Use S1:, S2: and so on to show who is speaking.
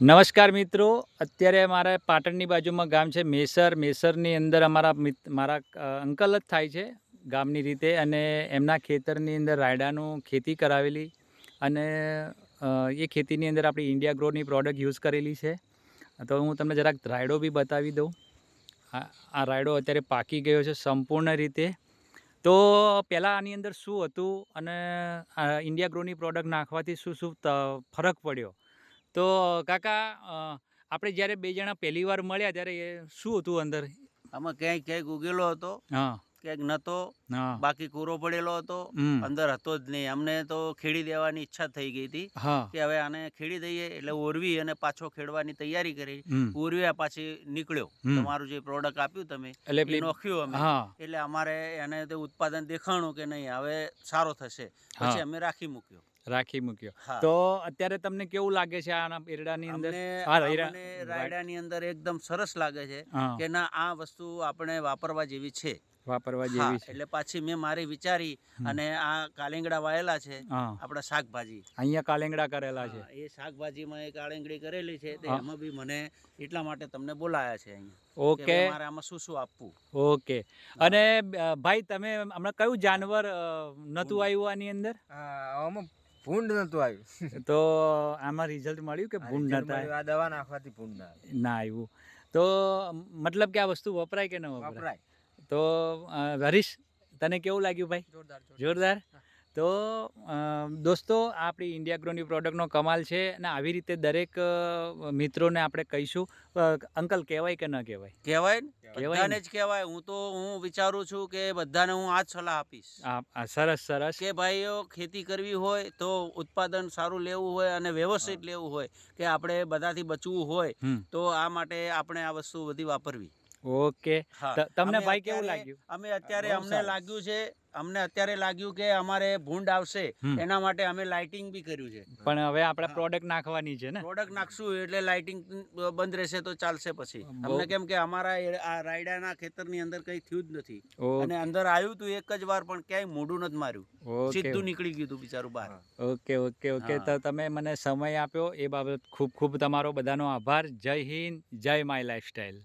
S1: નમસ્કાર મિત્રો, અત્યારે મારા પાટણની બાજુમાં ગામ છે મેસર. મેસરની અંદર મારા અંકલ જ થાય છે ગામની રીતે, અને એમના ખેતરની અંદર રાયડાનું ખેતી કરાવેલી, અને એ ખેતીની અંદર આપણી ઇન્ડિયા ગ્રોની પ્રોડક્ટ યુઝ કરેલી છે. તો હું તમને જરાક રાયડો બી બતાવી દઉં. આ રાયડો અત્યારે પાકી ગયો છે સંપૂર્ણ રીતે. તો પહેલાં આની અંદર શું હતું અને ઇન્ડિયા ગ્રોની પ્રોડક્ટ નાખવાથી શું શું ફરક પડ્યો, તો કાકા આપણે જ્યારે બે જણા પહેલી વાર મળ્યા ત્યારે શું હતું અંદર?
S2: આમાં ક્યાંક ઉગેલો હતો,
S1: હા
S2: ક્યાંક નતો,
S1: હા
S2: બાકી કૂરો પડેલો હતો, અંદર હતો જ નહીં. અમને તો ખેડી દેવાની ઈચ્છા થઈ ગઈ હતી
S1: હા
S2: કે હવે આને ખેડી દઈએ, એટલે ઓરવી અને પાછો ખેડવાની તૈયારી કરી. ઓરવ્યા પાછી નીકળ્યો, તમારું જે પ્રોડક્ટ આપ્યું તમે
S1: એટલે
S2: એ નોખ્યું અમે, એટલે અમારે એને તે ઉત્પાદન દેખાણું કે નહીં હવે સારો થશે, પછી અમે રાખી મૂક્યો.
S1: તો અત્યારે તમને કેવું લાગે છે આના એરડાની અંદર?
S2: રાયડાની અંદર એકદમ સરસ લાગે છે કે ના, આ વસ્તુ આપણે વાપરવા જેવી છે. એટલે પાછી મેં મારી વિચારી અને આ કાલેંગડા વાયેલા છે, આપણા શાકભાજી
S1: અહીંયા કાલેંગડા કરેલા છે.
S2: એ શાકભાજીમાં એક કાળેંગડી કરેલી છે, એમાં બી મને એટલા માટે તમને બોલાયા છે અહીંયા.
S1: ઓકે,
S2: મારે આમાં શું શું આપવું.
S1: ઓકે. અને ભાઈ, તમે હમણાં કયું જાનવર નતું આવ્યું આની અંદર?
S3: ભૂંડ નતું આવ્યું.
S1: તો આમાં રિઝલ્ટ મળ્યું કે ભૂંડ નતા?
S3: આ દવા નાખવાથી ભૂંડ
S1: ના આવ્યું. તો મતલબ કે આ વસ્તુ વપરાય કે ન વપરાય? તો હરીશ, તને કેવું લાગ્યું ભાઈ? જોરદાર. તો દોસ્તો, આપણી ઇન્ડિયા ગ્રોની પ્રોડક્ટનો કમાલ છે, અને આવી રીતે દરેક મિત્રોને આપણે કહીશું. અંકલ, કહેવાય કે ન કહેવાય?
S2: કહેવાય ને, બધાને જ કહેવાય. હું વિચારું છું કે બધાને હું આ જ સલાહ આપીશ.
S1: સરસ સરસ.
S2: કે ભાઈઓ, ખેતી કરવી હોય તો ઉત્પાદન સારું લેવું હોય અને વ્યવસ્થિત લેવું હોય, કે આપણે બધાથી બચવું હોય, તો આ માટે આપણે આ વસ્તુ બધી વાપરવી.
S1: ઓકે. તમને ભાઈ કેવું લાગ્યું?
S2: અમને અત્યારે લાગ્યું કે અમારે ભૂંડ આવશે, એના માટે અમે લાઇટિંગ બી કર્યું છે.
S1: પણ હવે આપણે પ્રોડક્ટ નાખવાની છે ને?
S2: પ્રોડક્ટ નાખશું એટલે લાઇટિંગ બંધ રહેશે તો ચાલશે. પછી અમને કેમ કે અમારા આ રાયડાના ખેતરની અંદર કઈ થયું જ નથી, અને અંદર આવ્યું તું એક જ વાર, પણ ક્યાંય મોઢું નથી માર્યું, સીધું નીકળી ગયું તું બિચારું બહાર.
S1: ઓકે. તો તમે મને સમય આપ્યો એ બાબત ખૂબ ખૂબ તમારો બધાનો આભાર. જય હિન્દ, જય માય લાઈફસ્ટાઈલ.